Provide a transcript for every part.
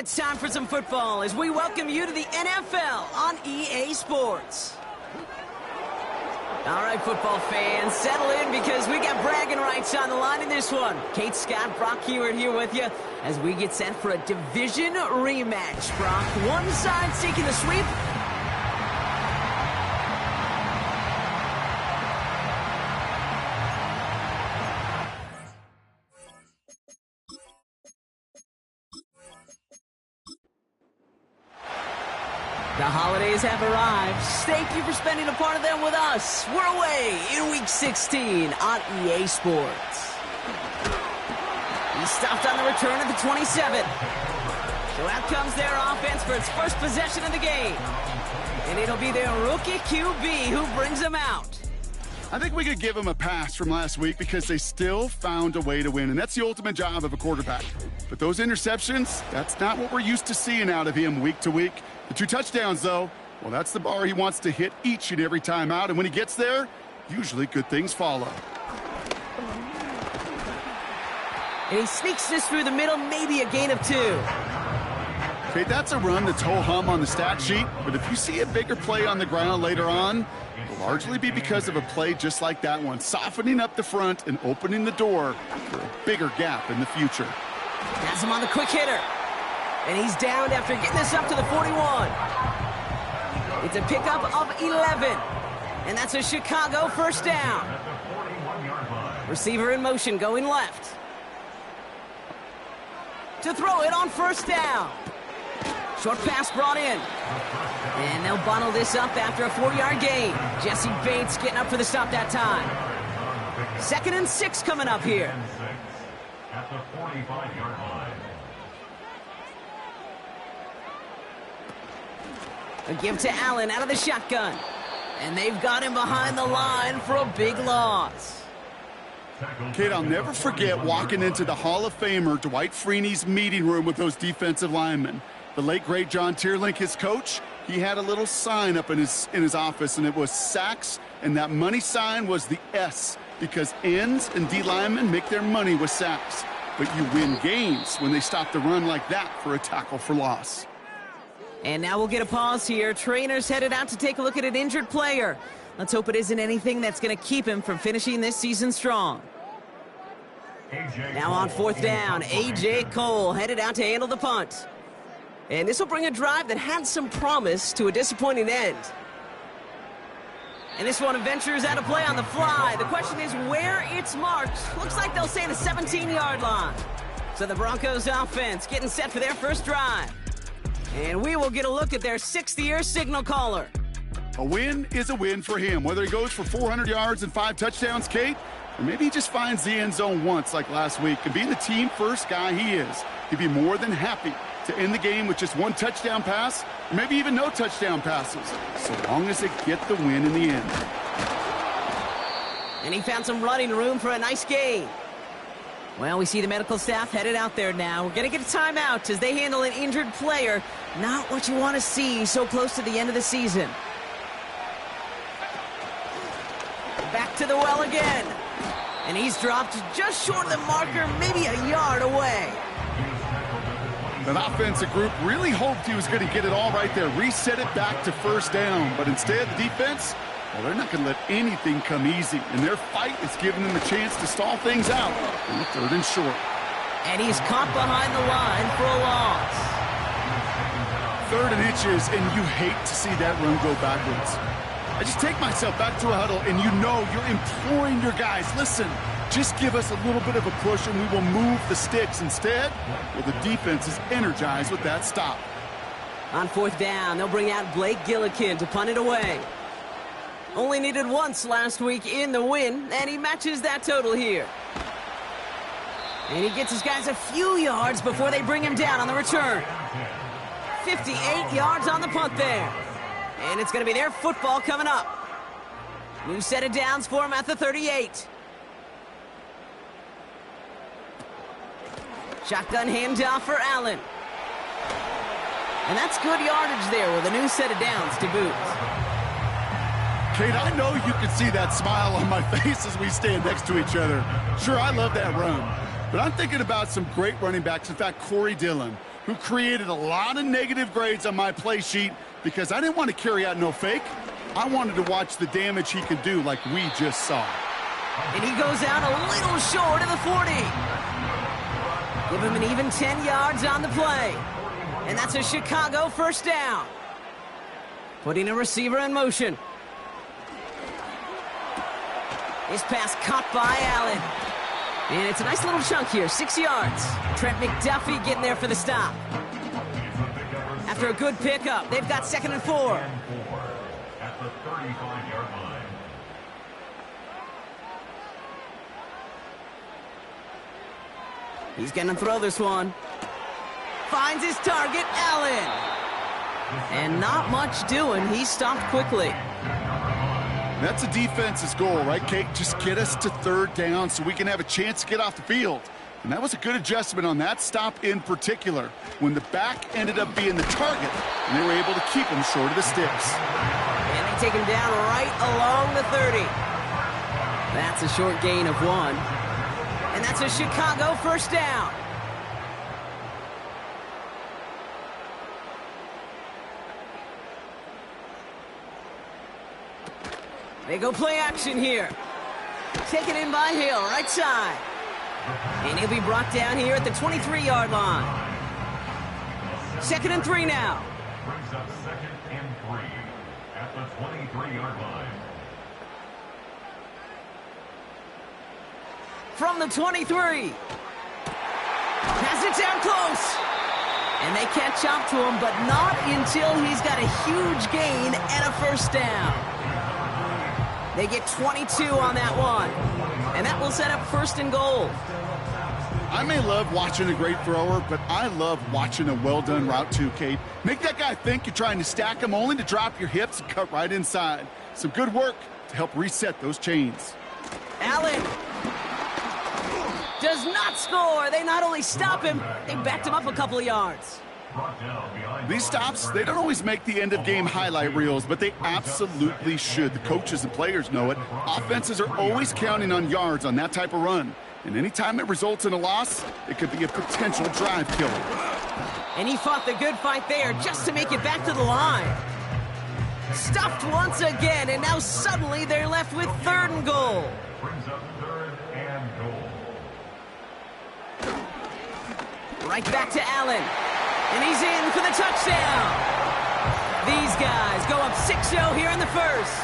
It's time for some football as we welcome you to the NFL on EA Sports. All right, football fans, settle in because we got bragging rights on the line in this one. Kate, Scott, Brock Hewitt here with you as we get set for a division rematch. Brock, one side seeking the sweep. The holidays have arrived. Thank you for spending a part of them with us. We're away in Week 16 on EA Sports. He stopped on the return at the 27. So out comes their offense for its first possession of the game. And it'll be their rookie QB who brings them out. I think we could give them a pass from last week because they still found a way to win, and that's the ultimate job of a quarterback. But those interceptions, that's not what we're used to seeing out of him week to week. The 2 touchdowns, though, well, that's the bar he wants to hit each and every time out, and when he gets there, usually good things follow. And he sneaks this through the middle, maybe a gain of 2. Okay, that's a run that's ho-hum on the stat sheet, but if you see a bigger play on the ground later on, it'll largely be because of a play just like that one, softening up the front and opening the door for a bigger gap in the future. Has him on the quick hitter. And he's downed after getting this up to the 41. It's a pickup of 11. And that's a Chicago first down. Receiver in motion going left. To throw it on first down. Short pass brought in. And they'll bundle this up after a 4-yard gain. Jesse Bates getting up for the stop that time. 2nd and 6 coming up here. At the 45-yard line. A give to Allen out of the shotgun. And they've got him behind the line for a big loss. Kate, I'll never forget walking into the Hall of Famer Dwight Freeney's meeting room with those defensive linemen. The late, great John Tierlink, his coach, he had a little sign up in his office, and it was sacks, and that money sign was the S, because ends and D linemen make their money with sacks. But you win games when they stop the run like that for a tackle for loss. And now we'll get a pause here. Trainers headed out to take a look at an injured player. Let's hope it isn't anything that's going to keep him from finishing this season strong. Now on 4th down, A.J. Cole headed out to handle the punt. And this will bring a drive that had some promise to a disappointing end. And this one ventures out of play on the fly. The question is where it's marked. Looks like they'll say the 17-yard line. So the Broncos offense getting set for their first drive. And we will get a look at their 6th-year signal caller. A win is a win for him, whether he goes for 400 yards and 5 touchdowns, Kate, or maybe he just finds the end zone once like last week. And being the team-first guy he is, he'd be more than happy to end the game with just 1 touchdown pass, or maybe even no touchdown passes, so long as they get the win in the end. And he found some running room for a nice gain. Well, we see the medical staff headed out there now. We're going to get a timeout as they handle an injured player. Not what you want to see so close to the end of the season. Back to the well again. And he's dropped just short of the marker, maybe a yard away. That offensive group really hoped he was going to get it all right there, reset it back to first down. But instead, the defense, well, they're not going to let anything come easy. And their fight is giving them a chance to stall things out on 3rd and short. And he's caught behind the line for a loss. 3rd and inches, and you hate to see that run go backwards. I just take myself back to a huddle, and you know you're imploring your guys, listen, just give us a little bit of a push and we will move the sticks. Instead, well, the defense is energized with that stop. On 4th down, they'll bring out Blake Gillikin to punt it away. Only needed once last week in the win, and he matches that total here. And he gets his guys a few yards before they bring him down on the return. 58 yards on the punt there. And it's going to be their football coming up. New set of downs for him at the 38. Shotgun handoff for Allen. And that's good yardage there with a new set of downs to boot. Kate, I know you can see that smile on my face as we stand next to each other. Sure, I love that run. But I'm thinking about some great running backs. In fact, Corey Dillon, who created a lot of negative grades on my play sheet because I didn't want to carry out no fake. I wanted to watch the damage he could do like we just saw. And he goes out a little short of the 40. Give him an even 10 yards on the play. And that's a Chicago first down. Putting a receiver in motion. His pass caught by Allen. And it's a nice little chunk here, 6 yards. Trent McDuffie getting there for the stop. After a good pickup, they've got 2nd and 4. At the 35-yard line. He's going to throw this one. Finds his target, Allen. And not much doing. He stopped quickly. That's a defense's goal, right, Kate? Just get us to 3rd down so we can have a chance to get off the field. And that was a good adjustment on that stop in particular, when the back ended up being the target, and they were able to keep him short of the sticks. And they take him down right along the 30. That's a short gain of 1. And that's a Chicago first down. They go play action here. Taken in by Hill, right side. And he'll be brought down here at the 23-yard line. 2nd and 3 now. Brings up 2nd and 3 at the 23-yard line. From the 23. Pass it down close. And they catch up to him, but not until he's got a huge gain and a first down. They get 22 on that one. And that will set up 1st and goal. I may love watching a great thrower, but I love watching a well-done route too, Kate. Make that guy think you're trying to stack him only to drop your hips and cut right inside. Some good work to help reset those chains. Allen does not score. They not only stop him, they backed him up a couple of yards. These stops, they don't always make the end-of-game highlight reels, but they absolutely should. The coaches and players know it. Offenses are always counting on yards on that type of run. And anytime it results in a loss, it could be a potential drive killer. And he fought the good fight there just to make it back to the line. Stuffed once again, and now suddenly they're left with 3rd and goal. Brings up 3rd and goal. Right back to Allen. And he's in for the touchdown. These guys go up 6-0 here in the first.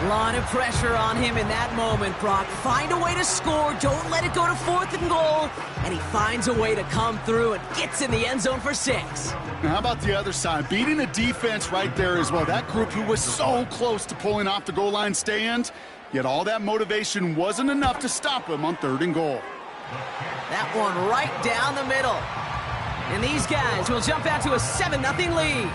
A lot of pressure on him in that moment, Brock. Find a way to score. Don't let it go to 4th and goal. And he finds a way to come through and gets in the end zone for 6. Now, how about the other side? Beating a defense right there as well. That group who was so close to pulling off the goal line stand, yet all that motivation wasn't enough to stop him on 3rd and goal. That one right down the middle. And these guys will jump out to a 7-0 lead.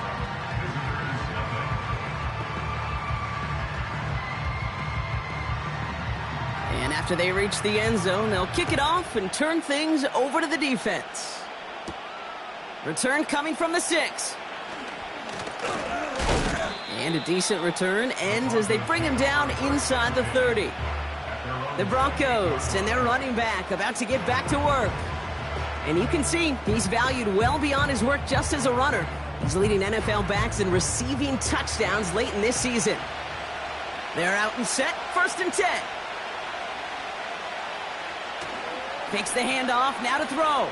And after they reach the end zone, they'll kick it off and turn things over to the defense. Return coming from the 6. And a decent return ends as they bring him down inside the 30. The Broncos and their running back about to get back to work. And you can see he's valued well beyond his work just as a runner. He's leading NFL backs in receiving touchdowns late in this season. They're out and set, 1st and 10. Takes the handoff, now to throw.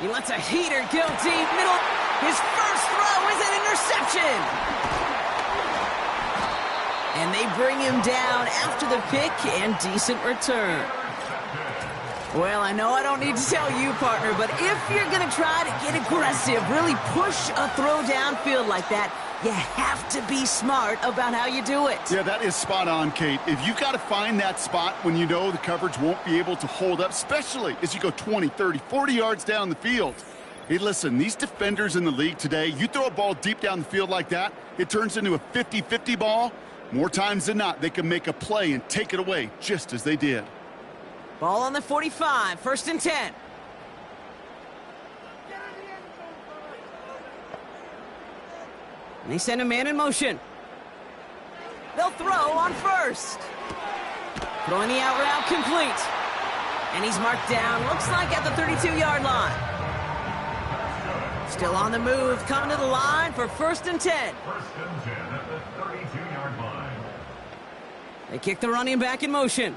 He lets a heater go deep, middle. His first throw is an interception. And they bring him down after the pick and decent return. Well, I know I don't need to tell you, partner, but if you're going to try to get aggressive, really push a throw downfield like that, you have to be smart about how you do it. Yeah, that is spot on, Kate. If you've got to find that spot when you know the coverage won't be able to hold up, especially as you go 20, 30, 40 yards down the field. Hey, listen, these defenders in the league today, you throw a ball deep down the field like that, it turns into a 50-50 ball. More times than not, they can make a play and take it away just as they did. Ball on the 45, 1st and 10. And they send a man in motion. They'll throw on 1st. Throwing the out route complete. And he's marked down, looks like at the 32-yard line. Still on the move, coming to the line for 1st and 10. 1st and 10 at the 32-yard line. They kick the running back in motion.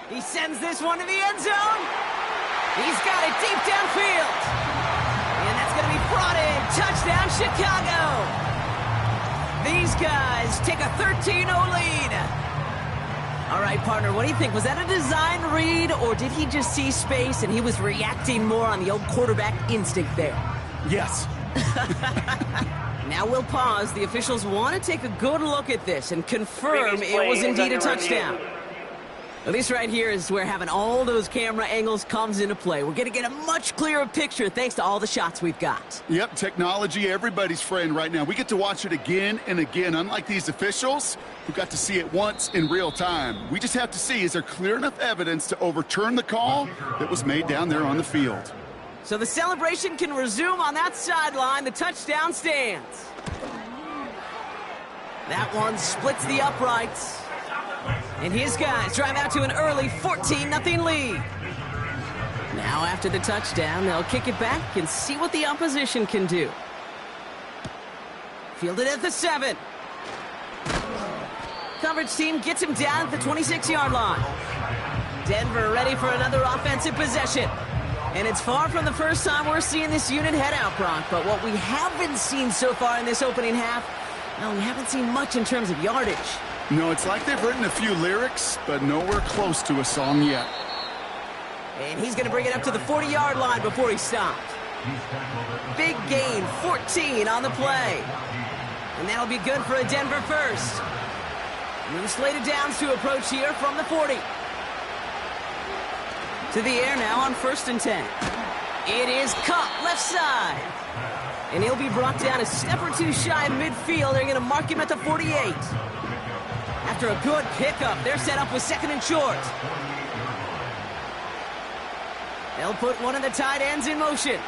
He sends this one to the end zone. He's got it deep downfield. And that's going to be brought in. Touchdown, Chicago. These guys take a 13-0 lead. All right, partner, what do you think? Was that a design read, or did he just see space and he was reacting more on the old quarterback instinct there? Yes. Now we'll pause. The officials want to take a good look at this and confirm it was indeed a touchdown. Well, this right here is where having all those camera angles comes into play. We're going to get a much clearer picture thanks to all the shots we've got. Yep, technology, everybody's friend right now. We get to watch it again and again, unlike these officials who got to see it once in real time. We just have to see, is there clear enough evidence to overturn the call that was made down there on the field? So the celebration can resume on that sideline. The touchdown stands. That one splits the uprights. And his guys drive out to an early 14-0 lead. Now after the touchdown, they'll kick it back and see what the opposition can do. Fielded at the 7. Coverage team gets him down at the 26-yard line. Denver ready for another offensive possession. And it's far from the first time we're seeing this unit head out, Brock. But what we haven't seen so far in this opening half, well, we haven't seen much in terms of yardage. No, it's like they've written a few lyrics, but nowhere close to a song yet. And he's going to bring it up to the 40-yard line before he stopped. Big gain, 14 on the play. And that'll be good for a Denver first. New slated downs to approach here from the 40. To the air now on 1st and 10. It is Cup, left side. And he'll be brought down a step or two shy of midfield. They're going to mark him at the 48. After a good pickup, they're set up with 2nd and short. They'll put one of the tight ends in motion.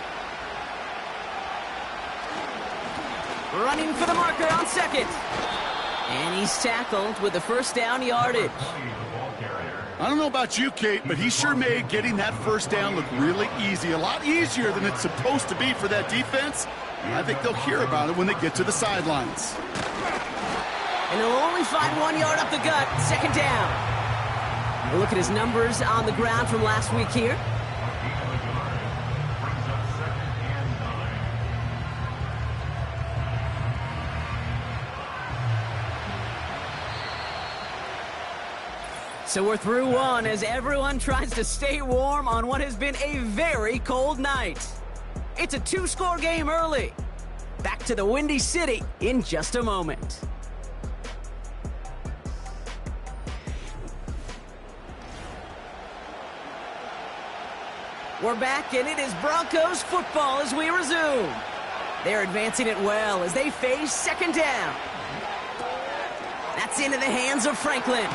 Running for the marker on 2nd. And he's tackled with the 1st down yardage. I don't know about you, Kate, but he sure made getting that 1st down look really easy. A lot easier than it's supposed to be for that defense. And I think they'll hear about it when they get to the sidelines. And he'll only find 1 yard up the gut. 2nd down. We'll look at his numbers on the ground from last week here. So we're through one as everyone tries to stay warm on what has been a very cold night. It's a 2-score game early. Back to the Windy City in just a moment. We're back, and it is Broncos football as we resume. They're advancing it well as they face 2nd down. That's into the hands of Franklin.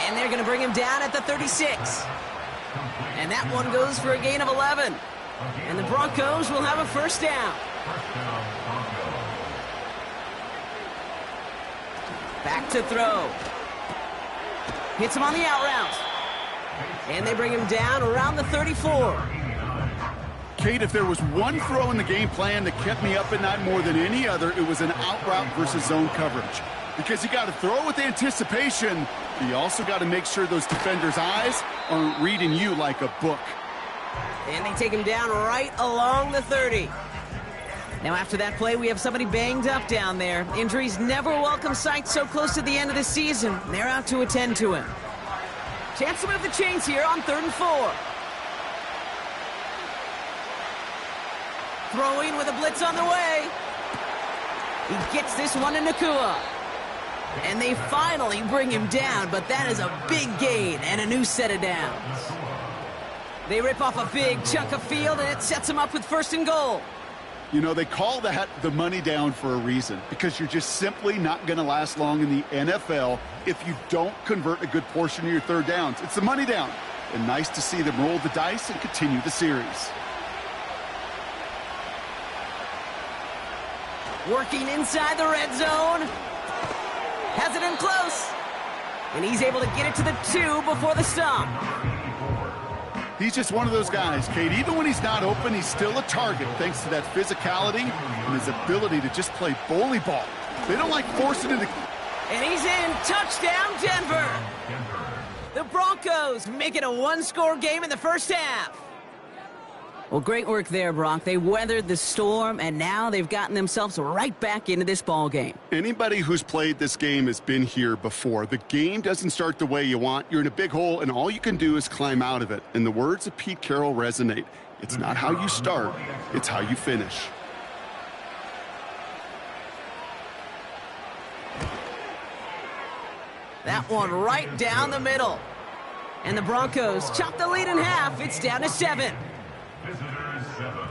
And they're going to bring him down at the 36. And that one goes for a gain of 11. And the Broncos will have a 1st down. Back to throw. Hits him on the out route. And they bring him down around the 34. Kate, if there was one throw in the game plan that kept me up at night more than any other, it was an out route versus zone coverage. Because you got to throw with anticipation, but you also got to make sure those defenders' eyes aren't reading you like a book. And they take him down right along the 30. Now after that play, we have somebody banged up down there. Injuries never welcome sight so close to the end of the season. They're out to attend to him. Chance to move the chains here on 3rd and 4. Throwing with a blitz on the way. He gets this one to Nakua. And they finally bring him down, but that is a big gain and a new set of downs. They rip off a big chunk of field, and it sets them up with 1st and goal. You know, they call that the money down for a reason, because you're just simply not going to last long in the NFL if you don't convert a good portion of your 3rd downs. It's the money down. And nice to see them roll the dice and continue the series. Working inside the red zone. Has it in close. And he's able to get it to the 2 before the stop. He's just one of those guys, Kate. Even when he's not open, he's still a target thanks to that physicality and his ability to just play bully ball. They don't like forcing it. And he's in. Touchdown, Denver. The Broncos make it a one-score game in the first half. Well, great work there, Brock. They weathered the storm, and now they've gotten themselves right back into this ball game. Anybody who's played this game has been here before. The game doesn't start the way you want. You're in a big hole, and all you can do is climb out of it. And the words of Pete Carroll resonate. It's not how you start, it's how you finish. That one right down the middle. And the Broncos chop the lead in half. It's down to 7. Visitors 7.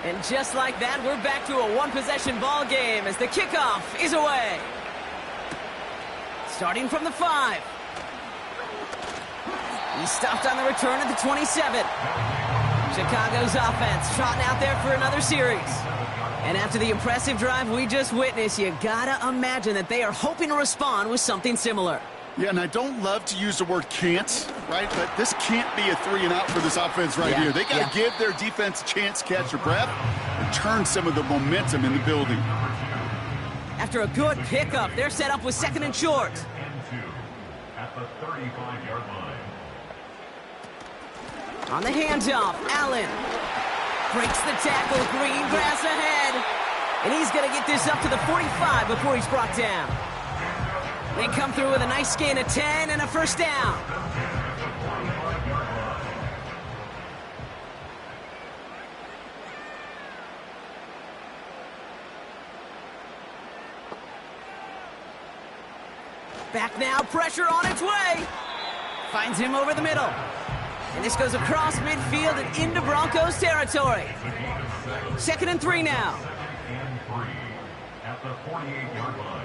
And just like that, we're back to a one-possession ball game as the kickoff is away. Starting from the 5. He's stopped on the return at the 27. Chicago's offense trotting out there for another series. And after the impressive drive we just witnessed, you gotta imagine that they are hoping to respond with something similar. Yeah, and I don't love to use the word can't, right? But this can't be a 3-and-out for this offense right here. They got to give their defense a chance to catch their breath and turn some of the momentum in the building. After a good pickup, they're set up with 2nd and short. And 2 at the 35-yard line. On the handoff, Allen breaks the tackle, green grass ahead. And he's going to get this up to the 45 before he's brought down. They come through with a nice gain of 10 and a first down. Back now, pressure on its way. Finds him over the middle. And this goes across midfield and into Broncos territory. 2nd and 3 now. 2nd and 3 at the 48-yard line.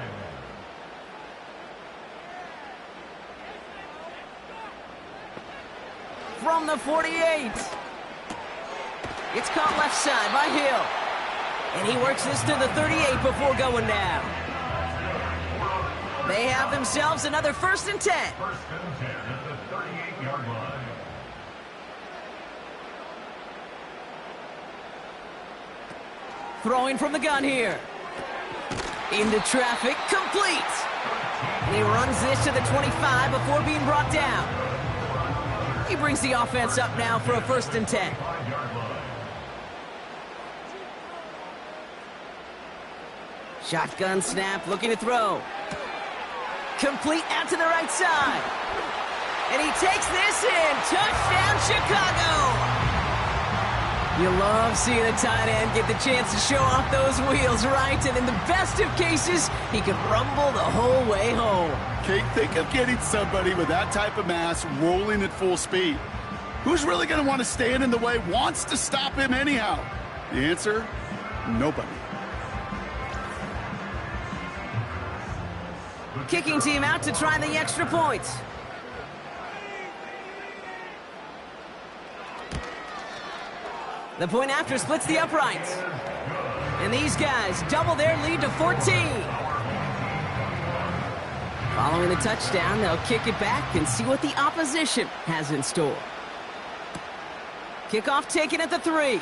From the 48. It's caught left side by Hill. And he works this to the 38 before going down. They have themselves another 1st and 10. 1st and 10 at the 38-yard line. Throwing from the gun here. Into traffic, complete. And he runs this to the 25 before being brought down. He brings the offense up now for a 1st and 10. Shotgun snap, looking to throw. Complete out to the right side. And he takes this in. Touchdown, Chicago! You love seeing a tight end get the chance to show off those wheels, right? And in the best of cases, he could rumble the whole way home. Kate, think of getting somebody with that type of mass rolling at full speed. Who's really going to want to stand in the way, wants to stop him anyhow? The answer, nobody. Kicking team out to try the extra point. The point after splits the uprights. And these guys double their lead to 14. Following the touchdown, they'll kick it back and see what the opposition has in store. Kickoff taken at the 3.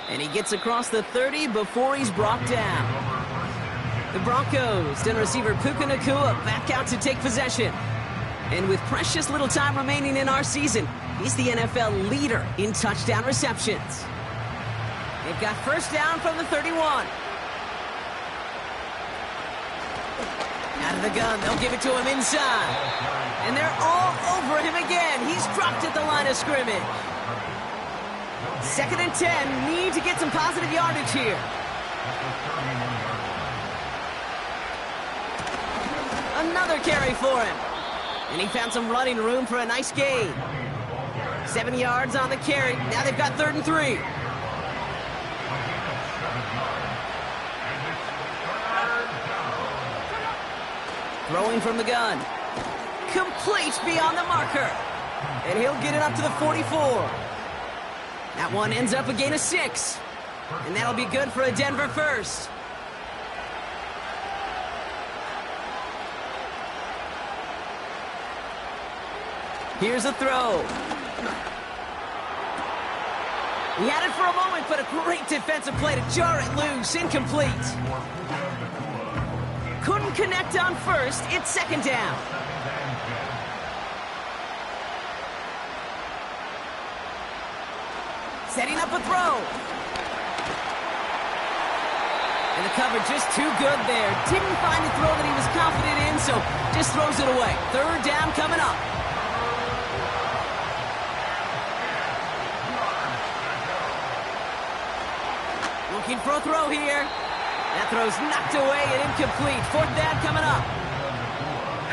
And he gets across the 30 before he's brought down. The Broncos and receiver Puka Nacua back out to take possession. And with precious little time remaining in our season, he's the NFL leader in touchdown receptions. They've got first down from the 31. Out of the gun, they'll give it to him inside. And they're all over him again. He's dropped at the line of scrimmage. 2nd and 10, need to get some positive yardage here. Another carry for him. And he found some running room for a nice gain. 7 yards on the carry. Now they've got 3rd and 3. Throwing from the gun. Complete beyond the marker. And he'll get it up to the 44. That one ends up a gain of 6. And that'll be good for a Denver first. Here's a throw. He had it for a moment, but a great defensive play to jar it loose. Incomplete. Couldn't connect on first. It's second down. Setting up a throw. And the cover just too good there. Didn't find a throw that he was confident in, so just throws it away. Third down coming up. Looking for a throw here. That throw's knocked away and incomplete. Fourth down coming up.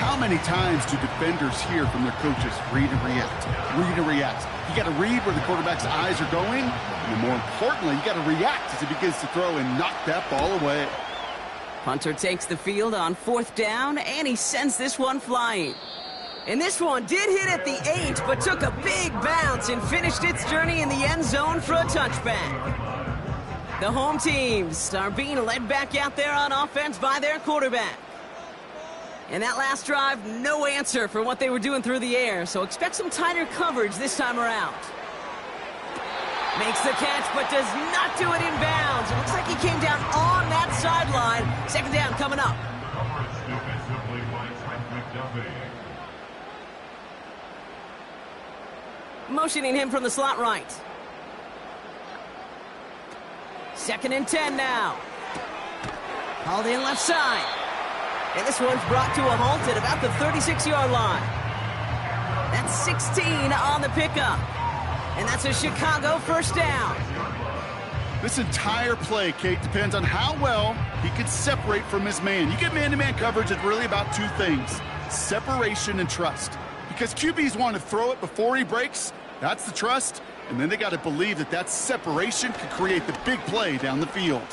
How many times do defenders hear from their coaches, read and react, read and react? You got to read where the quarterback's eyes are going, and more importantly, you got to react as he begins to throw and knock that ball away. Punter takes the field on fourth down, and he sends this one flying. And this one did hit at the 8, but took a big bounce and finished its journey in the end zone for a touchback. The home teams are being led back out there on offense by their quarterback. And that last drive, no answer for what they were doing through the air, so expect some tighter coverage this time around. Makes the catch, but does not do it in bounds. It looks like he came down on that sideline. Second down coming up. Motioning him from the slot right. Second and 10 now. Hauled in left side. And this one's brought to a halt at about the 36-yard line. That's 16 on the pickup. And that's a Chicago first down. This entire play, Kate, depends on how well he can separate from his man. You get man-to-man coverage, it's really about two things: separation and trust. Because QBs want to throw it before he breaks. That's the trust. And then they got to believe that that separation can create the big play down the field.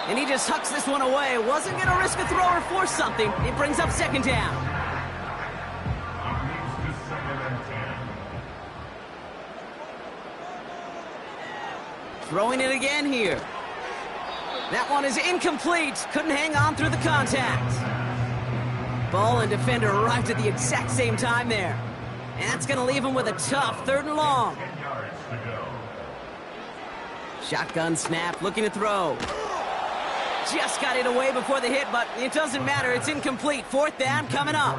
And he just hucks this one away. Wasn't going to risk a throw or force something. It brings up second down. Throwing it again here. That one is incomplete. Couldn't hang on through the contact. Ball and defender arrived at the exact same time there. And that's going to leave him with a tough third and long. Shotgun snap, looking to throw. Just got it away before the hit, but it doesn't matter. It's incomplete. Fourth down coming up.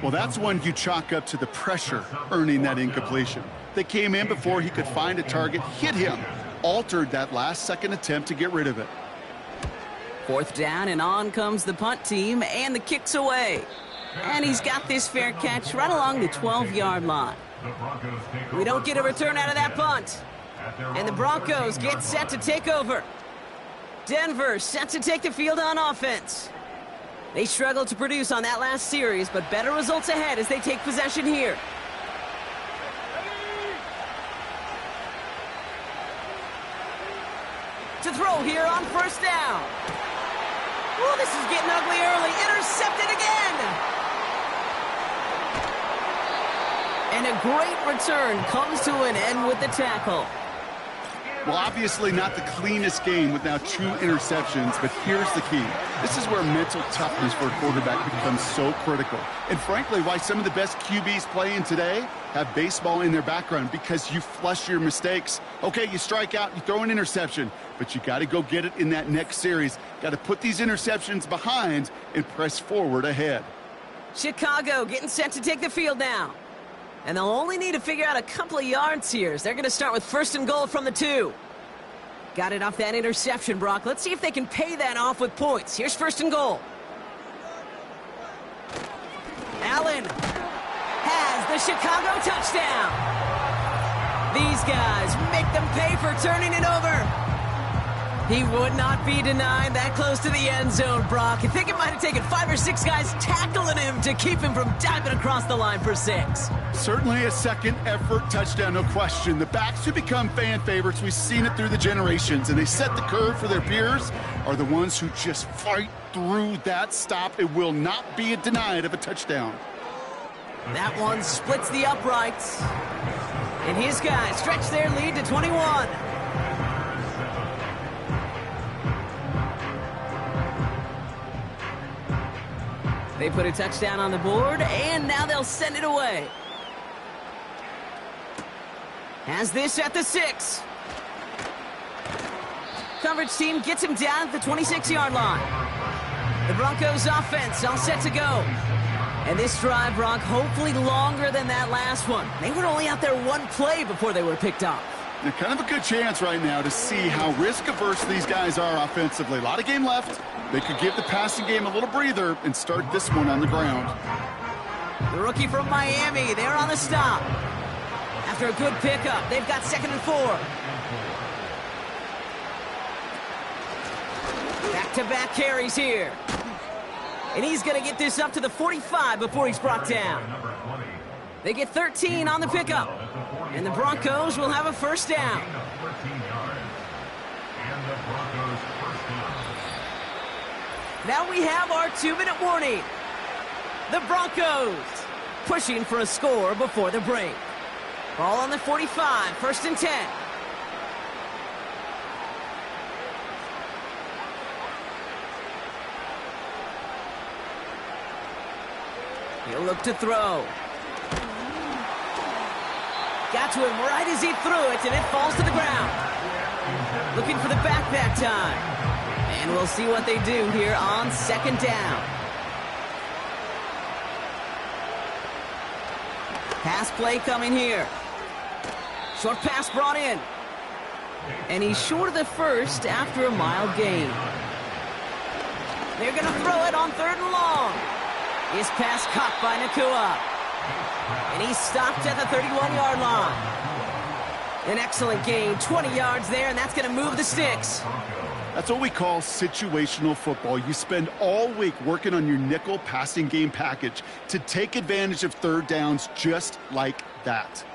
Well, that's one you chalk up to the pressure earning that incompletion. They came in before he could find a target, hit him, altered that last-second attempt to get rid of it. Fourth down, and on comes the punt team, and the kick's away. And he's got this fair catch right along the 12-yard line. We don't get a return out of that punt. And the Broncos get set to take over. Denver set to take the field on offense. They struggled to produce on that last series, but better results ahead as they take possession here. To throw here on first down. Oh, this is getting ugly early. Intercepted again. And a great return comes to an end with the tackle. Well, obviously not the cleanest game with now 2 interceptions, but here's the key. This is where mental toughness for a quarterback becomes so critical. And frankly, why some of the best QBs playing today have baseball in their background, because you flush your mistakes. Okay, you strike out, you throw an interception, but you got to go get it in that next series. Got to put these interceptions behind and press forward ahead. Chicago getting set to take the field now. And they'll only need to figure out a couple of yards here. They're going to start with first and goal from the 2. Got it off that interception, Brock. Let's see if they can pay that off with points. Here's first and goal. Allen has the Chicago touchdown. These guys make them pay for turning it over. He would not be denied that close to the end zone, Brock. I think it might have taken 5 or 6 guys tackling him to keep him from diving across the line for 6. Certainly a second effort touchdown, no question. The backs who become fan favorites, we've seen it through the generations, and they set the curve for their peers, are the ones who just fight through that stop. It will not be denied of a touchdown. That one splits the uprights. And his guys stretch their lead to 21. They put a touchdown on the board, and now they'll send it away. Has this at the 6. Coverage team gets him down at the 26-yard line. The Broncos offense all set to go. And this drive, Brock, hopefully longer than that last one. They were only out there one play before they were picked off. Yeah, kind of a good chance right now to see how risk-averse these guys are offensively. A lot of game left. They could give the passing game a little breather and start this one on the ground. The rookie from Miami, they're on the stop. After a good pickup, they've got 2nd and 4. Back-to-back carries here. And he's going to get this up to the 45 before he's brought down. They get 13 on the pickup. And the Broncos will have a first down. Now we have our 2-minute warning. The Broncos pushing for a score before the break. Ball on the 45, 1st and 10. He'll look to throw. Got to him right as he threw it, and it falls to the ground. Looking for the back that time. And we'll see what they do here on 2nd down. Pass play coming here. Short pass brought in. And he's short of the first after a mild gain. They're going to throw it on 3rd and long. His pass caught by Nakua. And he's stopped at the 31-yard line. An excellent gain, 20 yards there, and that's going to move the sticks. That's what we call situational football. You spend all week working on your nickel passing game package to take advantage of 3rd downs just like that.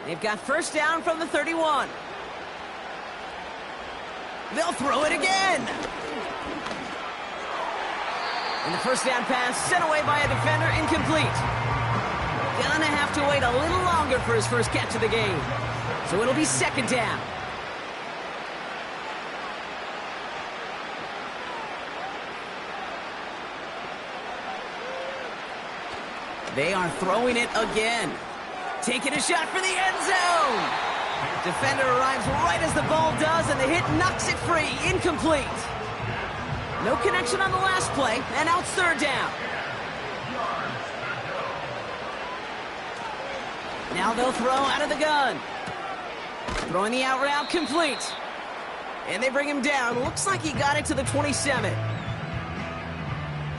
They've got 1st down from the 31. They'll throw it again. And the 1st down pass sent away by a defender, incomplete. Gonna have to wait a little longer for his first catch of the game. So it'll be 2nd down. They are throwing it again. Taking a shot for the end zone. Defender arrives right as the ball does, and the hit knocks it free. Incomplete. No connection on the last play, and now it's 3rd down. Now they'll throw out of the gun. Throwing the out route complete. And they bring him down. Looks like he got it to the 27.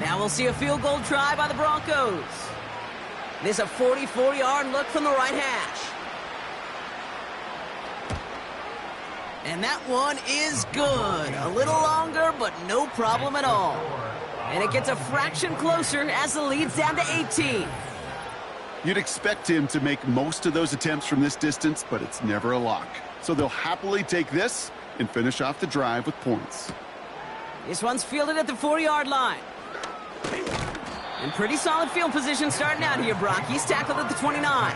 Now we'll see a field goal try by the Broncos. This is a 44-yard look from the right hash. And that one is good. A little longer, but no problem at all. And it gets a fraction closer as the lead's down to 18. You'd expect him to make most of those attempts from this distance, but it's never a lock. So they'll happily take this and finish off the drive with points. This one's fielded at the 4-yard line. In pretty solid field position starting out here, Brock. He's tackled at the 29.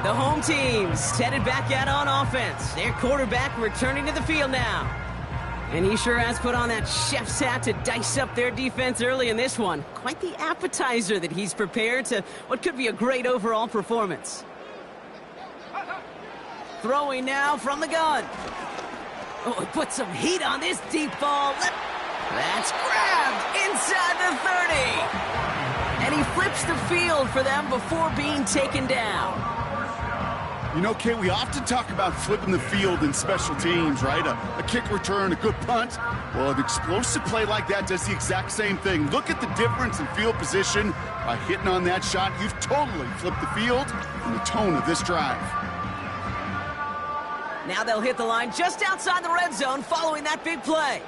The home team's headed back out on offense. Their quarterback returning to the field now. And he sure has put on that chef's hat to dice up their defense early in this one. Quite the appetizer that he's prepared to what could be a great overall performance. Throwing now from the gun. Oh, he put some heat on this deep ball. That's grabbed inside the 30. And he flips the field for them before being taken down. You know, Kate, we often talk about flipping the field in special teams, right? A kick return, a good punt. Well, an explosive play like that does the exact same thing. Look at the difference in field position. By hitting on that shot, you've totally flipped the field and the tone of this drive. Now they'll hit the line just outside the red zone following that big play.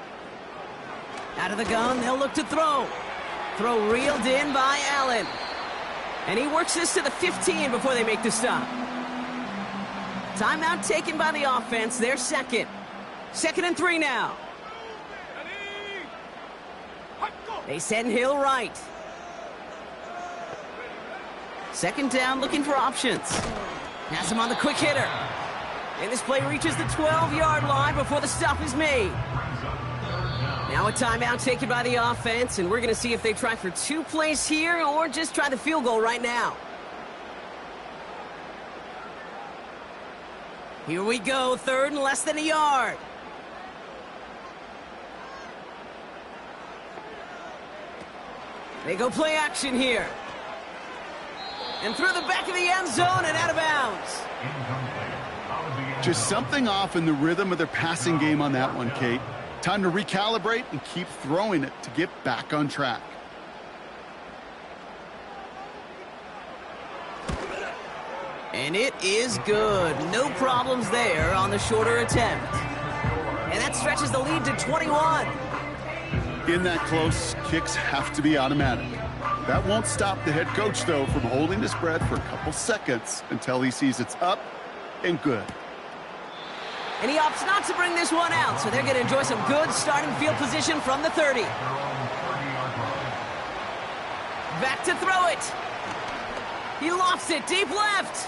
Out of the gun, they'll look to throw. Throw reeled in by Allen. And he works this to the 15 before they make the stop. Timeout taken by the offense. They're second. 2nd and 3 now. They send Hill right. 2nd down, looking for options. Has him on the quick hitter. And this play reaches the 12-yard line before the stop is made. Now a timeout taken by the offense, and we're going to see if they try for 2 plays here or just try the field goal right now. Here we go, 3rd and less than a yard. They go play action here. And through the back of the end zone and out of bounds. Just something off in the rhythm of their passing game on that one, Kate. Time to recalibrate and keep throwing it to get back on track. And it is good. No problems there on the shorter attempt. And that stretches the lead to 21. In that close, kicks have to be automatic. That won't stop the head coach, though, from holding his breath for a couple seconds until he sees it's up and good. And he opts not to bring this one out, so they're going to enjoy some good starting field position from the 30. Back to throw it. He lofts it deep left.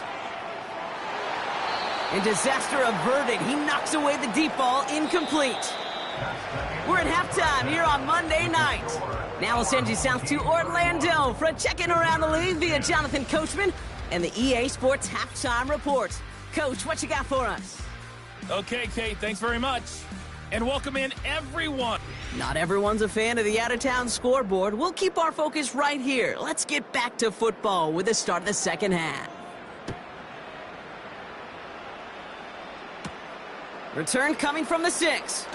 And disaster averted. He knocks away the deep ball, incomplete. We're at halftime here on Monday night. Now we'll send you south to Orlando for a check-in around the league via Jonathan Coachman and the EA Sports Halftime Report. Coach, what you got for us? Okay, Kate, thanks very much. And welcome in everyone. Not everyone's a fan of the out-of-town scoreboard. We'll keep our focus right here. Let's get back to football with the start of the second half. Return coming from the 6.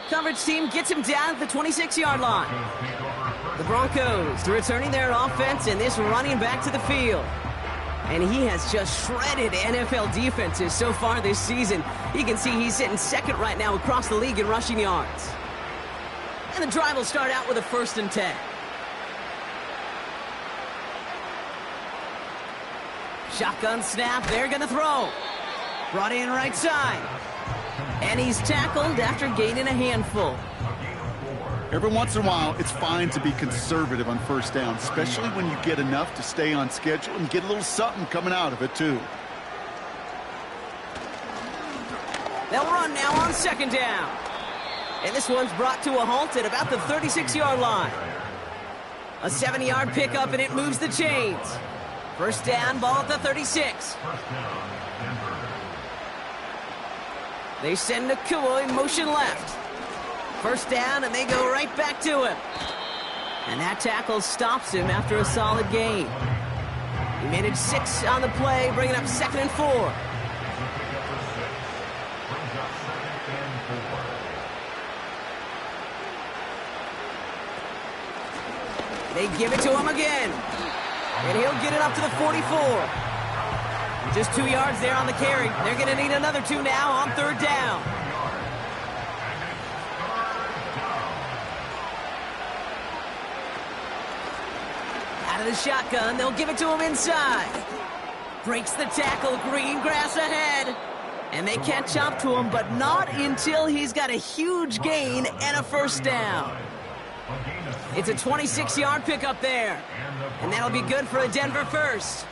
Coverage team gets him down at the 26-yard line. The Broncos returning their offense and this running back to the field. And he has just shredded NFL defenses so far this season. You can see he's sitting second right now across the league in rushing yards. And the drive will start out with a 1st and 10. Shotgun snap, they're going to throw. Brought in right side. And he's tackled after gaining a handful. Every once in a while, it's fine to be conservative on 1st down, especially when you get enough to stay on schedule and get a little something coming out of it, too. They'll run now on 2nd down. And this one's brought to a halt at about the 36-yard line. A 7-yard pickup, and it moves the chains. 1st down, ball at the 36. They send Nakua in motion left. 1st down, and they go right back to him. And that tackle stops him after a solid gain. He managed 6 on the play, bringing up 2nd and 4. They give it to him again. And he'll get it up to the 44. Just 2 yards there on the carry. They're going to need another 2 now on 3rd down. Out of the shotgun, they'll give it to him inside. Breaks the tackle, green grass ahead. And they catch up to him, but not until he's got a huge gain and a 1st down. It's a 26-yard pickup there. And that'll be good for a Denver 1st.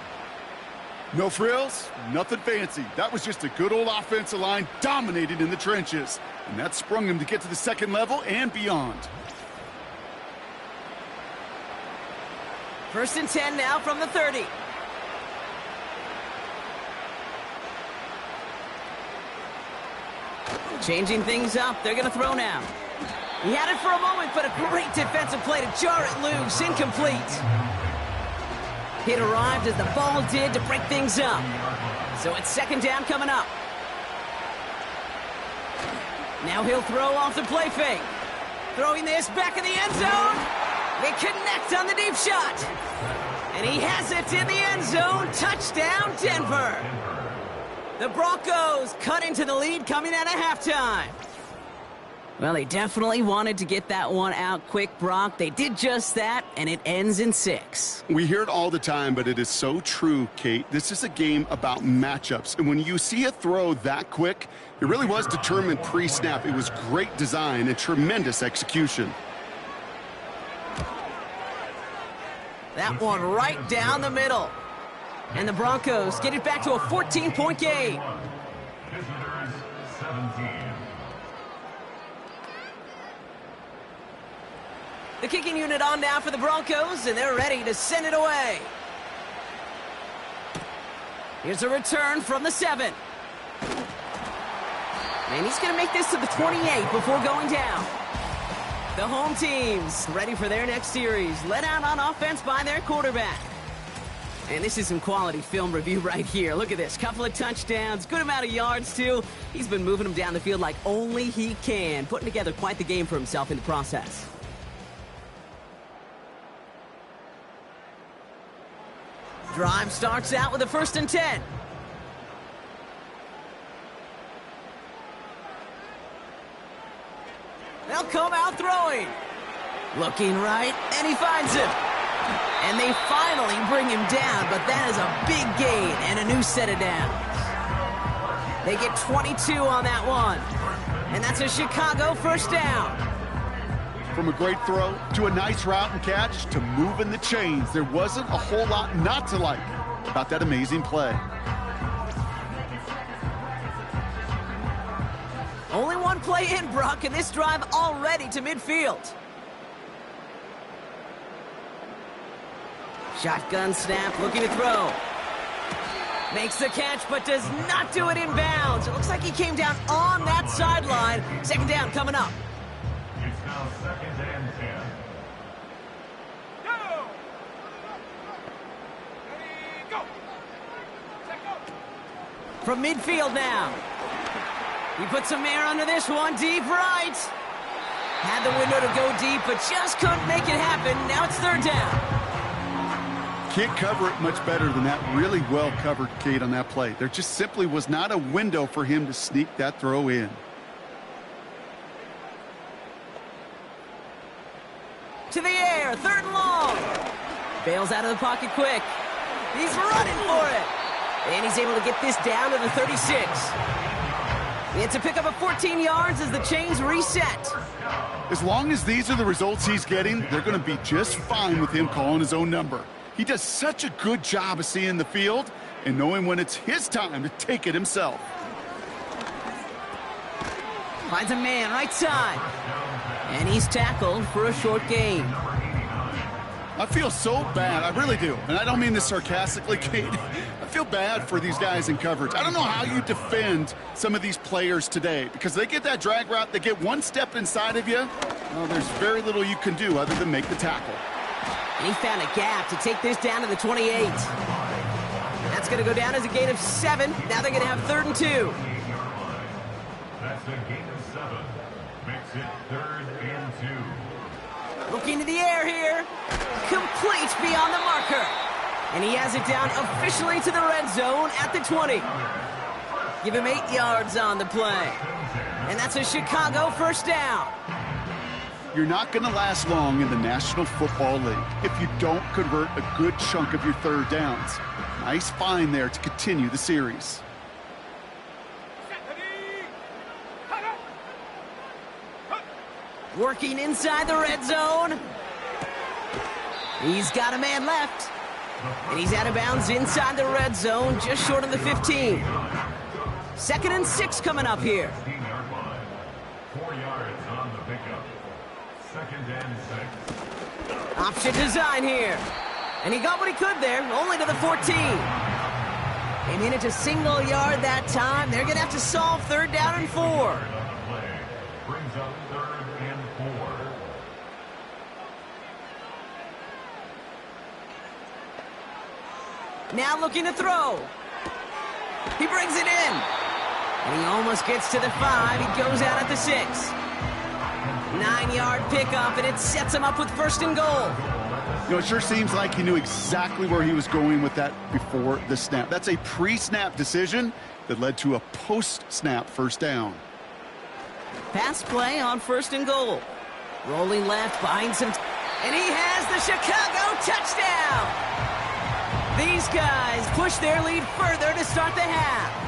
No frills, nothing fancy. That was just a good old offensive line dominating in the trenches. And that sprung him to get to the 2nd level and beyond. 1st and 10 now from the 30. Changing things up. They're going to throw now. He had it for a moment, but a great defensive play to jar it loose. Incomplete. It arrived as the ball did to break things up. So it's 2nd down coming up. Now he'll throw off the play fake. Throwing this back in the end zone. They connect on the deep shot. And he has it in the end zone. Touchdown, Denver. The Broncos cut into the lead coming out of halftime. Well, they definitely wanted to get that one out quick, Brock. They did just that, and it ends in 6. We hear it all the time, but it is so true, Kate. This is a game about matchups, and when you see a throw that quick, it really was determined pre-snap. It was great design and tremendous execution. That one right down the middle. And the Broncos get it back to a 14-point game. Visitors 17. The kicking unit on now for the Broncos, and they're ready to send it away. Here's a return from the 7. And he's going to make this to the 28 before going down. The home team's ready for their next series, led out on offense by their quarterback. And this is some quality film review right here. Look at this. Couple of touchdowns, good amount of yards, too. He's been moving them down the field like only he can, putting together quite the game for himself in the process. Drive starts out with a 1st and 10. They'll come out throwing. Looking right, and he finds him. And they finally bring him down, but that is a big gain and a new set of downs. They get 22 on that one. And that's a Chicago 1st down. From a great throw to a nice route and catch to moving the chains, there wasn't a whole lot not to like about that amazing play. Only one play in, Brock, and this drive already to midfield. Shotgun snap, looking to throw. Makes the catch, but does not do it in bounds. It looks like he came down on that sideline. 2nd down coming up. It's now 2nd and 10. From midfield now. He puts some air under this one, deep right. Had the window to go deep, but just couldn't make it happen. Now it's 3rd down. Can't cover it much better than that. Really well covered, Kate, on that play. There just simply was not a window for him to sneak that throw in. To the air, 3rd and long. Bails out of the pocket quick. He's running for it. And he's able to get this down to the 36. It's a pickup of 14 yards as the chains reset. As long as these are the results he's getting, they're going to be just fine with him calling his own number. He does such a good job of seeing the field and knowing when it's his time to take it himself. Finds a man right side. And he's tackled for a short gain. I feel so bad. I really do. And I don't mean this sarcastically, Kate. I feel bad for these guys in coverage. I don't know how you defend some of these players today because they get that drag route, they get one step inside of you. Well, there's very little you can do other than make the tackle. And he found a gap to take this down to the 28. That's going to go down as a gain of 7. Now they're going to have 3rd and 2. That's a gain of 7. Makes it 3rd and 2. Looking to the air here. Complete beyond the marker. And he has it down officially to the red zone at the 20. Give him 8 yards on the play. And that's a Chicago 1st down. You're not going to last long in the National Football League if you don't convert a good chunk of your 3rd downs. Nice find there to continue the series. Working inside the red zone. He's got a man left. And he's out of bounds inside the red zone, just short of the 15. 2nd and 6 coming up here. 15-yard line. 4 yards on the pickup. 2nd and 6. Option design here. And he got what he could there, only to the 14. Came in at a single yard that time. They're going to have to solve 3rd down and 4. Brings up 3rd and 4. Now looking to throw. He brings it in. And he almost gets to the 5. He goes out at the 6. 9-yard pickup, and it sets him up with 1st and goal. You know, it sure seems like he knew exactly where he was going with that before the snap. That's a pre-snap decision that led to a post-snap 1st down. Pass play on 1st and goal. Rolling left behind some, and he has the Chicago touchdown. These guys push their lead further to start the half.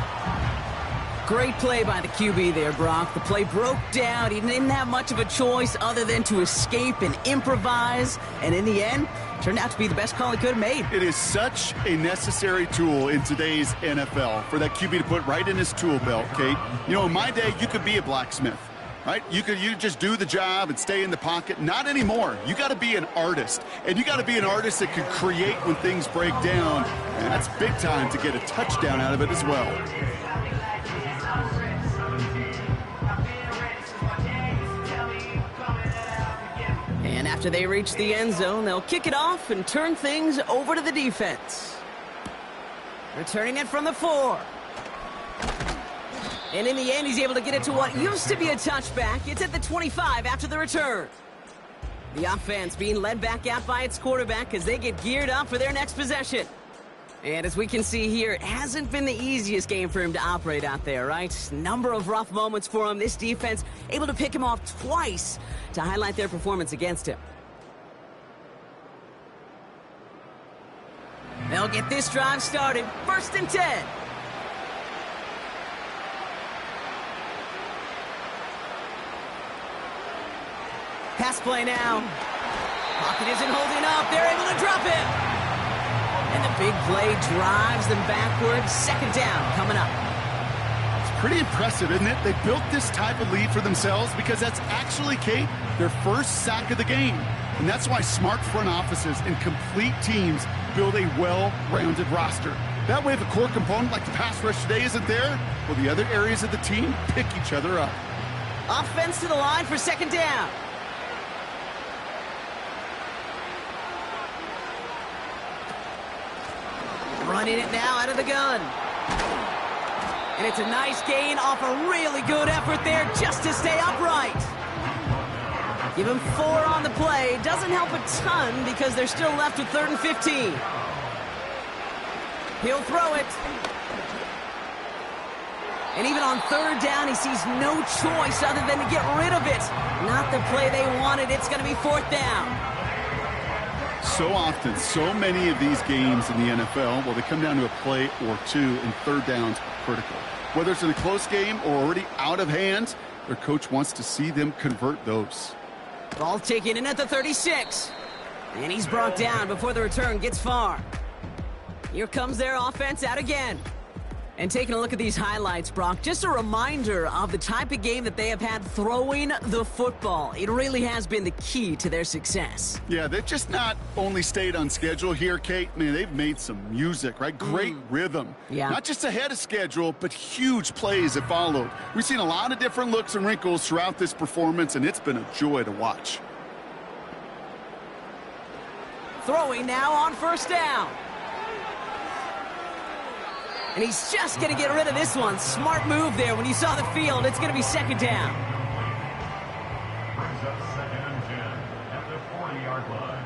Great play by the QB there, Brock. The play broke down. He didn't have much of a choice other than to escape and improvise. And in the end, turned out to be the best call he could have made. It is such a necessary tool in today's NFL for that QB to put right in his tool belt, Kate. You know, in my day, you could be a blacksmith. right? You just do the job and stay in the pocket. Not anymore. You got to be an artist, and you got to be an artist that can create when things break down, and that's big time to get a touchdown out of it as well. And after they reach the end zone, they'll kick it off and turn things over to the defense. Returning it from the 4. And in the end, he's able to get it to what used to be a touchback. It's at the 25 after the return. The offense being led back out by its quarterback as they get geared up for their next possession. And as we can see here, it hasn't been the easiest game for him to operate out there, right? Number of rough moments for him. This defense able to pick him off twice to highlight their performance against him. They'll get this drive started. 1st and 10. Pass play now. Pocket isn't holding up. They're able to drop it. And the big play drives them backwards. 2nd down coming up. It's pretty impressive, isn't it? They built this type of lead for themselves because that's actually, Kate, their first sack of the game. And that's why smart front offices and complete teams build a well-rounded roster. That way, if a core component like the pass rush today isn't there, well, the other areas of the team pick each other up. Offense to the line for 2nd down. Running it now out of the gun. And it's a nice gain off a really good effort there just to stay upright. Give him 4 on the play. Doesn't help a ton because they're still left with 3rd and 15. He'll throw it. And even on 3rd down, he sees no choice other than to get rid of it. Not the play they wanted. It's going to be 4th down. So often, so many of these games in the NFL, well, they come down to a play or two, and 3rd downs are critical. Whether it's in a close game or already out of hand, their coach wants to see them convert those. Ball taken in at the 36. And he's brought down before the return gets far. Here comes their offense out again. And taking a look at these highlights, Brock, just a reminder of the type of game that they have had throwing the football. It really has been the key to their success. Yeah, they've just not only stayed on schedule here, Kate. Man, they've made some music, right? Great rhythm. Yeah. Not just ahead of schedule, but huge plays that followed. We've seen a lot of different looks and wrinkles throughout this performance, and it's been a joy to watch. Throwing now on 1st down. And he's just going to get rid of this one. Smart move there. When you saw the field, it's going to be 2nd down. Brings up 2nd and 10 at the 40-yard line.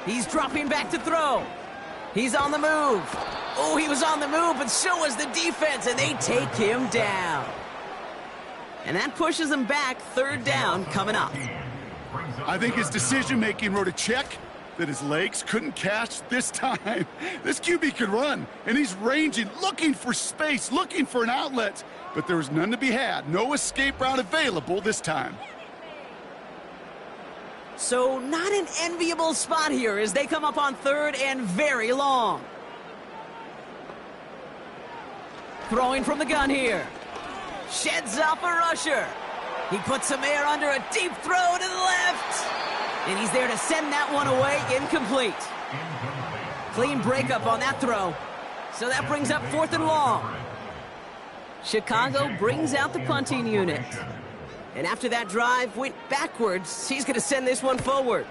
He's dropping back to throw. He's on the move. Oh, he was on the move, but so was the defense, and they take him down. And that pushes him back. 3rd down coming up. I think his decision-making wrote a check that his legs couldn't catch this time. This QB could run, and he's ranging, looking for space, looking for an outlet. But there was none to be had. No escape route available this time. So not an enviable spot here as they come up on 3rd and very long. Throwing from the gun here. Sheds off a rusher. He puts some air under a deep throw to the left. And he's there to send that one away. Incomplete. Clean breakup on that throw. So that brings up 4th and long. Chicago brings out the punting unit. And after that drive went backwards, he's going to send this one forward.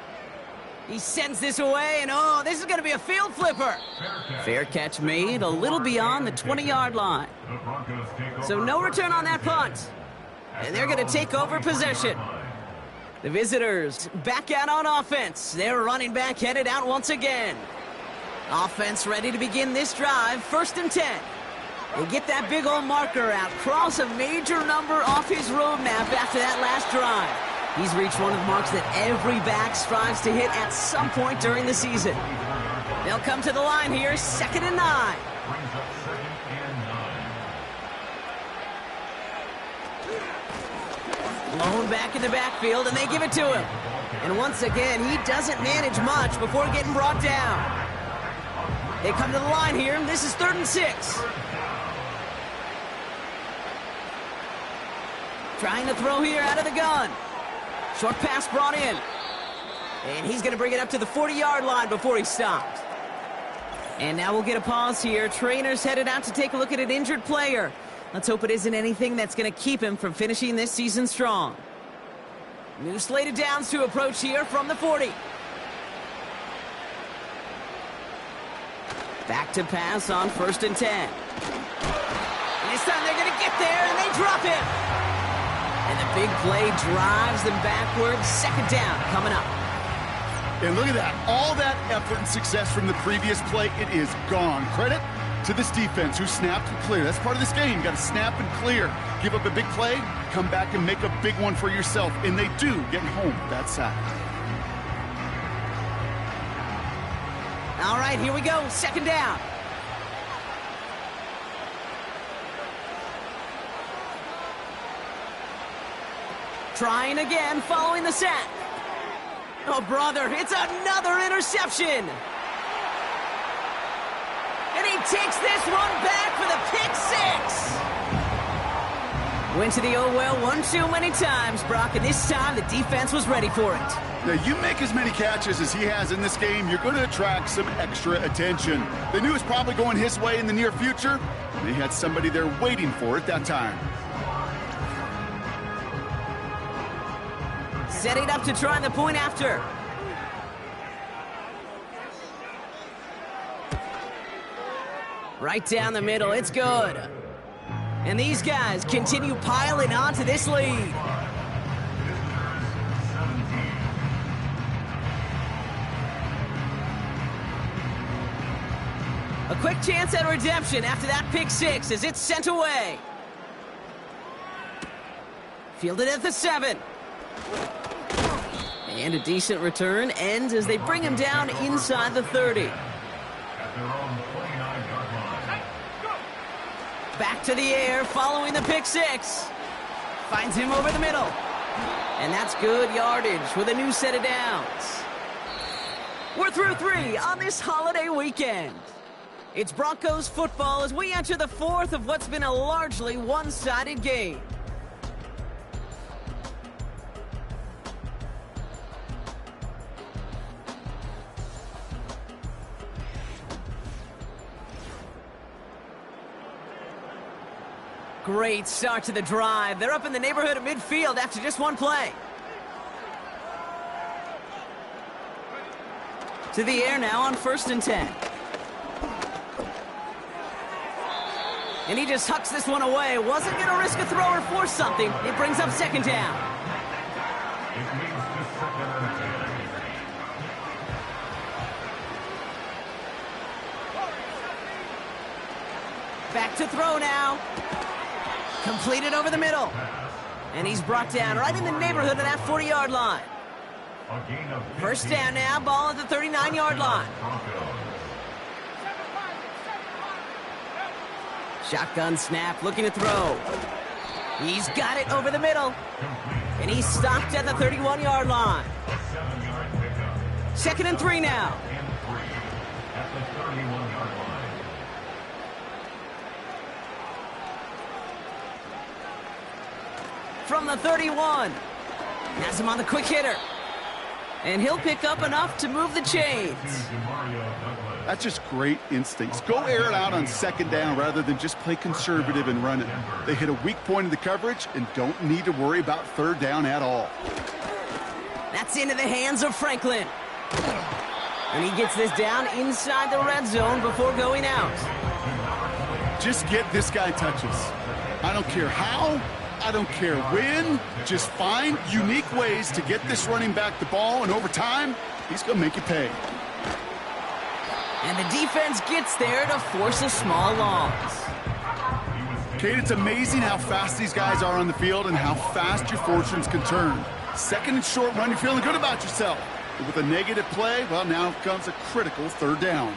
He sends this away, and oh, this is going to be a field flipper. Fair catch made a little beyond the 20-yard line. So no return on that punt. And they're going to take over possession. The visitors back out on offense. Their running back headed out once again. Offense ready to begin this drive. 1st and 10. They get that big old marker out. Cross a major number off his roadmap after that last drive. He's reached one of the marks that every back strives to hit at some point during the season. They'll come to the line here. 2nd and 9. Blown back in the backfield, and they give it to him. And once again, he doesn't manage much before getting brought down. They come to the line here. This is 3rd and 6. Trying to throw here out of the gun. Short pass brought in. And he's going to bring it up to the 40-yard line before he stops. And now we'll get a pause here. Trainer's headed out to take a look at an injured player. Let's hope it isn't anything that's going to keep him from finishing this season strong. New slated downs to approach here from the 40. Back to pass on 1st and 10. And this time they're going to get there, and they drop it. And the big play drives them backwards. 2nd down coming up. And look at that. All that effort and success from the previous play, it is gone. Credit to this defense who snapped and cleared. That's part of this game. You got to snap and clear. Give up a big play, come back and make a big one for yourself. And they do, getting home that sack. All right, here we go. 2nd down. Trying again, following the sack. Oh, brother, it's another interception. And he takes this one back for the pick 6. Went to the oh well one too many times, Brock, and this time the defense was ready for it. Now, you make as many catches as he has in this game, you're going to attract some extra attention. They knew it was probably going his way in the near future. They had somebody there waiting for it that time. Setting up to try the point after. Right down the middle, it's good. And these guys continue piling onto this lead. A quick chance at redemption after that pick 6 as it's sent away. Fielded at the 7. And a decent return ends as they bring him down inside the 30. Back to the air following the pick 6. Finds him over the middle. And that's good yardage with a new set of downs. We're through 3 on this holiday weekend. It's Broncos football as we enter the 4th of what's been a largely one-sided game. Great start to the drive. They're up in the neighborhood of midfield after just one play. To the air now on 1st and 10. And he just hucks this one away. Wasn't going to risk a throw or force something. It brings up 2nd down. Back to throw now. Completed over the middle. And he's brought down right in the neighborhood of that 40-yard line. 1st down now, ball at the 39-yard line. Shotgun snap, looking to throw. He's got it over the middle. And he's stopped at the 31-yard line. 2nd and 3 now. From the 31. Has him on the quick hitter. And he'll pick up enough to move the chains. That's just great instincts. Go air it out on 2nd down rather than just play conservative and run it. They hit a weak point in the coverage and don't need to worry about 3rd down at all. That's into the hands of Franklin. And he gets this down inside the red zone before going out. Just get this guy touches. I don't care how. I don't care when. Just find unique ways to get this running back the ball, and over time, he's going to make you pay. And the defense gets there to force a small loss. Kate, it's amazing how fast these guys are on the field and how fast your fortunes can turn. 2nd and short run, you're feeling good about yourself. But with a negative play, well, now comes a critical 3rd down.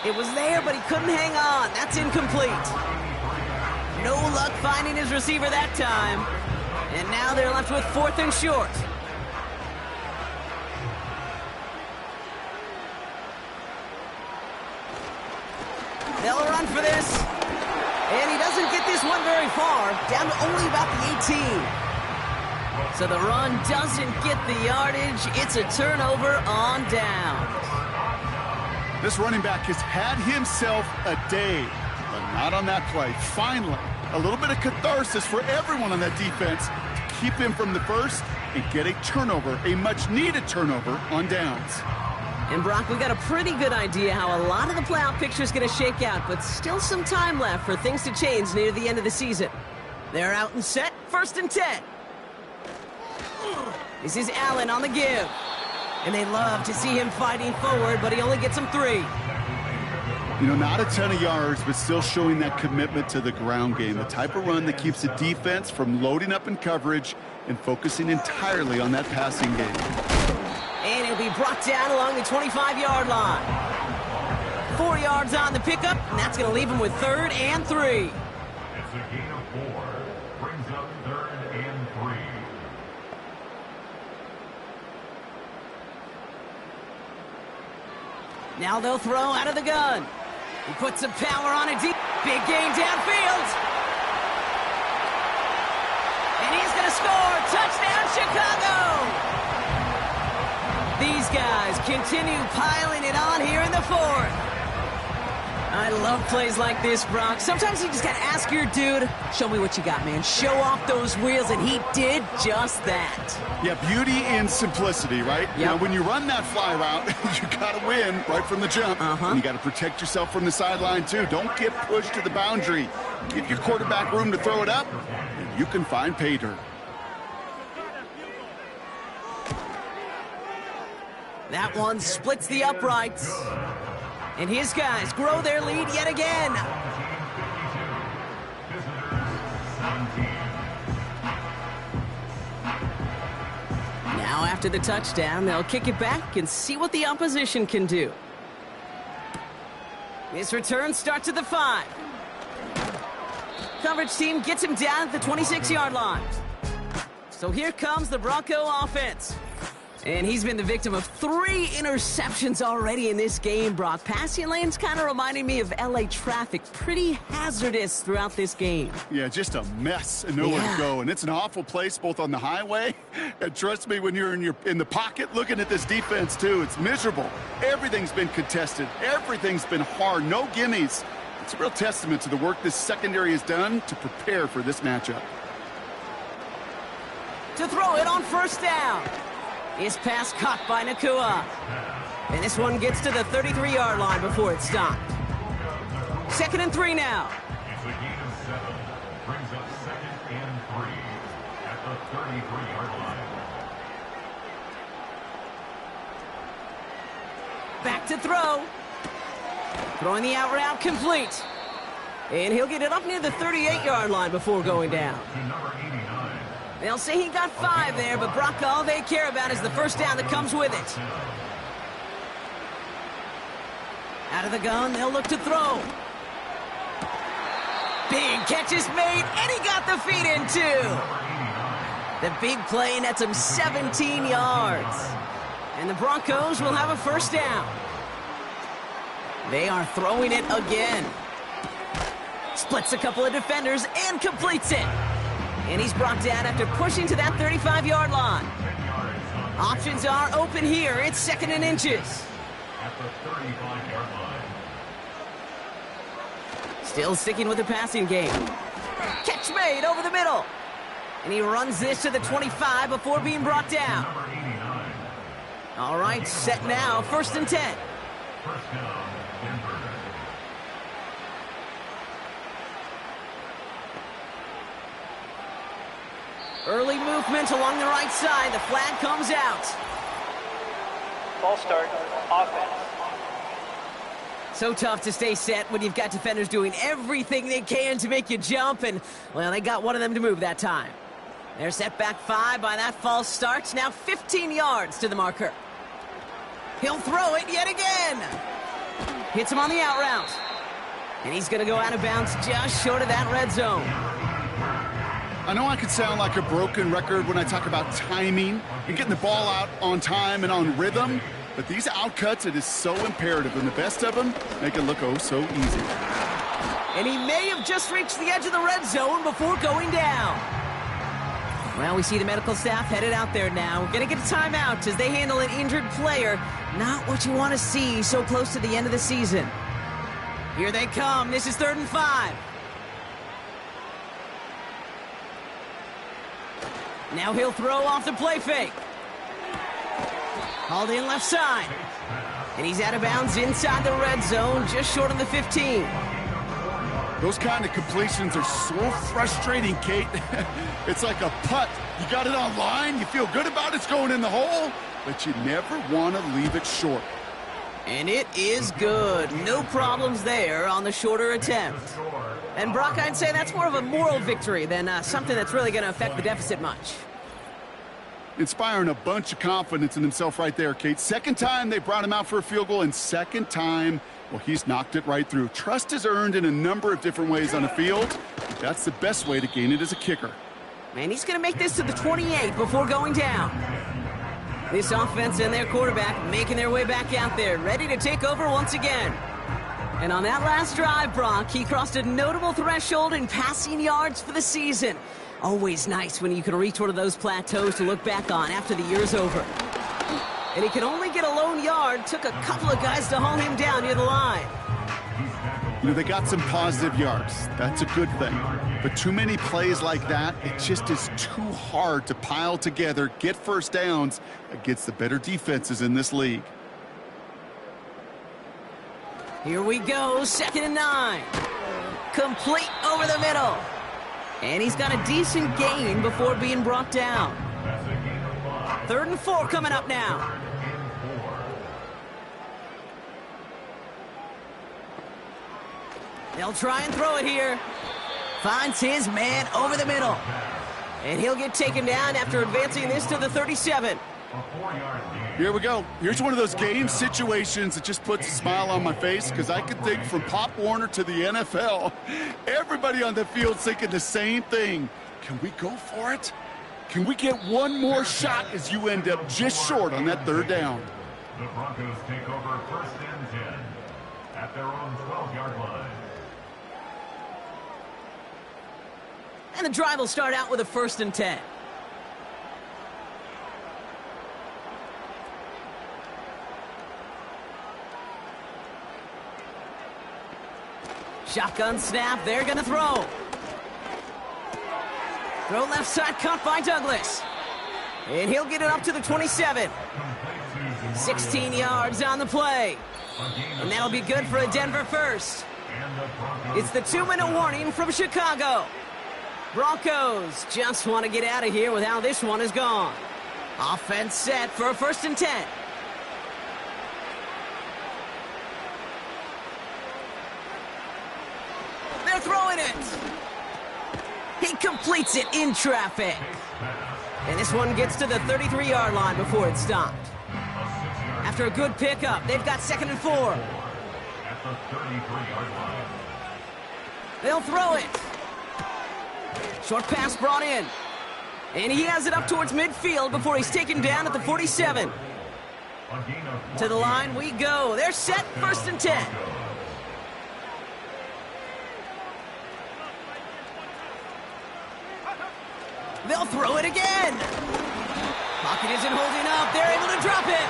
It was there, but he couldn't hang on. That's incomplete. No luck finding his receiver that time. And now they're left with 4th and short. They'll run for this. And he doesn't get this this one very far, down to only about the 18. So the run doesn't get the yardage. It's a turnover on downs. This running back has had himself a day, but not on that play. Finally, a little bit of catharsis for everyone on that defense to keep him from the first and get a turnover, a much-needed turnover on downs. And Brock, we got a pretty good idea how a lot of the playoff picture is going to shake out, but still some time left for things to change near the end of the season. They're out and set, 1st and 10. This is Allen on the give. And they love to see him fighting forward, but he only gets them 3. You know, not a ton of yards, but still showing that commitment to the ground game. The type of run that keeps the defense from loading up in coverage and focusing entirely on that passing game. And he'll be brought down along the 25-yard line. 4 yards on the pickup, and that's going to leave him with 3rd and 3. It's a gain of 4. Brings up 3rd and 3. Now they'll throw out of the gun. He puts some power on it deep. Big gain downfield. And he's going to score. Touchdown, Chicago. These guys continue piling it on here in the 4th. I love plays like this, Brock. Sometimes you just got to ask your dude, show me what you got, man. Show off those wheels, and he did just that. Yeah, beauty in simplicity, right? Yep. You know, when you run that fly route, you got to win right from the jump. And you got to protect yourself from the sideline, too. Don't get pushed to the boundary. Give your quarterback room to throw it up, and you can find pay dirt. That one splits the uprights. And his guys grow their lead yet again. Now after the touchdown, they'll kick it back and see what the opposition can do. This return starts at the 5. Coverage team gets him down at the 26-yard line. So here comes the Bronco offense. And he's been the victim of 3 interceptions already in this game, Brock. Passing lanes kind of reminding me of LA traffic. Pretty hazardous throughout this game. Yeah, just a mess and nowhere to go. And it's an awful place both on the highway. And trust me, when you're in the pocket looking at this defense, too, it's miserable. Everything's been contested. Everything's been hard. No gimmies. It's a real testament to the work this secondary has done to prepare for this matchup. To throw it on 1st down. His pass caught by Nakua. And this one gets to the 33-yard line before it's stopped. 2nd and 3 now. It's a gain of 7. Brings up 2nd and 3 at the 33-yard line. Back to throw. Throwing the out route complete. And he'll get it up near the 38-yard line before going down. To number 89. They'll say he got 5 there, but Brock, all they care about is the 1st down that comes with it. Out of the gun, they'll look to throw. Big catch is made, and he got the feet in, too. The big play nets him 17 yards. And the Broncos will have a 1st down. They are throwing it again. Splits a couple of defenders and completes it. And he's brought down after pushing to that 35-yard line. Options are open here. It's 2nd and inches. At the 35-yard line. Still sticking with the passing game. Catch made over the middle. And he runs this to the 25 before being brought down. Number 89. All right, set now. 1st and 10. 1st down, Denver. Early movement along the right side. The flag comes out. False start, offense. So tough to stay set when you've got defenders doing everything they can to make you jump, and, well, they got one of them to move that time. They're set back 5 by that false start. Now 15 yards to the marker. He'll throw it yet again. Hits him on the out route. And he's going to go out of bounds just short of that red zone. I know I could sound like a broken record when I talk about timing and getting the ball out on time and on rhythm, but these outcuts, it is so imperative, and the best of them make it look oh so easy. And he may have just reached the edge of the red zone before going down. Well, we see the medical staff headed out there now. We're going to get a timeout as they handle an injured player. Not what you want to see so close to the end of the season. Here they come. This is 3rd and 5. Now he'll throw off the play fake. Hauled in left side. And he's out of bounds inside the red zone, just short of the 15. Those kind of completions are so frustrating, Kate. It's like a putt. You got it on line, you feel good about it's going in the hole, but you never want to leave it short. And it is good. No problems there on the shorter attempt. And Brock, I'd say that's more of a moral victory than something that's really going to affect the deficit much. Inspiring a bunch of confidence in himself right there, Kate. Second time they brought him out for a field goal, and second time, well, he's knocked it right through. Trust is earned in a number of different ways on the field. That's the best way to gain it as a kicker. Man, he's going to make this to the 28 before going down. This offense and their quarterback making their way back out there, ready to take over once again. And on that last drive, Brock, he crossed a notable threshold in passing yards for the season. Always nice when you can reach one of those plateaus to look back on after the year's over. And he could only get a lone yard. Took a couple of guys to haul him down near the line. You know, they got some positive yards. That's a good thing. But too many plays like that, it just is too hard to pile together, get first downs against the better defenses in this league. Here we go, 2nd and 9. Complete over the middle. And he's got a decent gain before being brought down. 3rd and 4 coming up now. They'll try and throw it here. Finds his man over the middle. And he'll get taken down after advancing this to the 37. Here we go. Here's one of those game situations that just puts a smile on my face, because I could think from Pop Warner to the NFL, everybody on the field thinking the same thing. Can we go for it? Can we get one more shot as you end up just short on that 3rd down? The Broncos take over 1st and 10 at their own 12-yard line. And the drive will start out with a 1st and 10. Shotgun snap, they're going to throw. Throw left side, caught by Douglas. And he'll get it up to the 27. 16 yards on the play. And that'll be good for a Denver first. It's the 2-minute warning from Chicago. Broncos just want to get out of here with how this one is gone. Offense set for a 1st and 10. They're throwing it. He completes it in traffic. And this one gets to the 33-yard line before it's stopped. After a good pickup, they've got 2nd and 4. At the 33-yard line. They'll throw it. Short pass brought in. And he has it up towards midfield before he's taken down at the 47. To the line we go. They're set, 1st and 10. They'll throw it again. Pocket isn't holding up. They're able to drop it.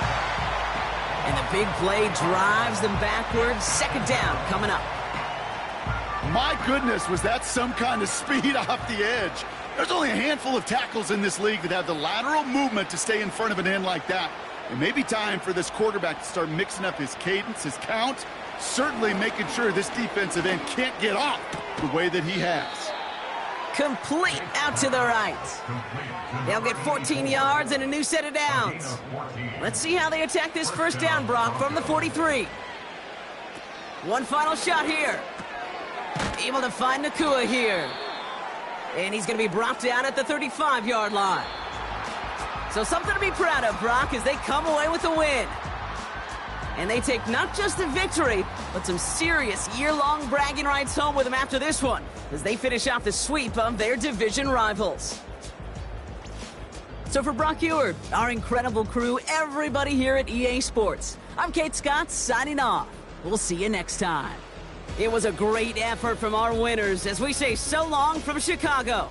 And the big play drives them backwards. 2nd down coming up. My goodness, was that some kind of speed off the edge? There's only a handful of tackles in this league that have the lateral movement to stay in front of an end like that. It may be time for this quarterback to start mixing up his cadence, his count, certainly making sure this defensive end can't get off the way that he has. Complete out to the right. They'll get 14 yards and a new set of downs. Let's see how they attack this 1st down, Brock, from the 43. One final shot here. Able to find Nakua here. And he's going to be brought down at the 35-yard line. So something to be proud of, Brock, as they come away with a win. And they take not just the victory, but some serious year-long bragging rights home with them after this one, as they finish off the sweep of their division rivals. So for Brock Ewart, our incredible crew, everybody here at EA Sports, I'm Kate Scott signing off. We'll see you next time. It was a great effort from our winners as we say so long from Chicago.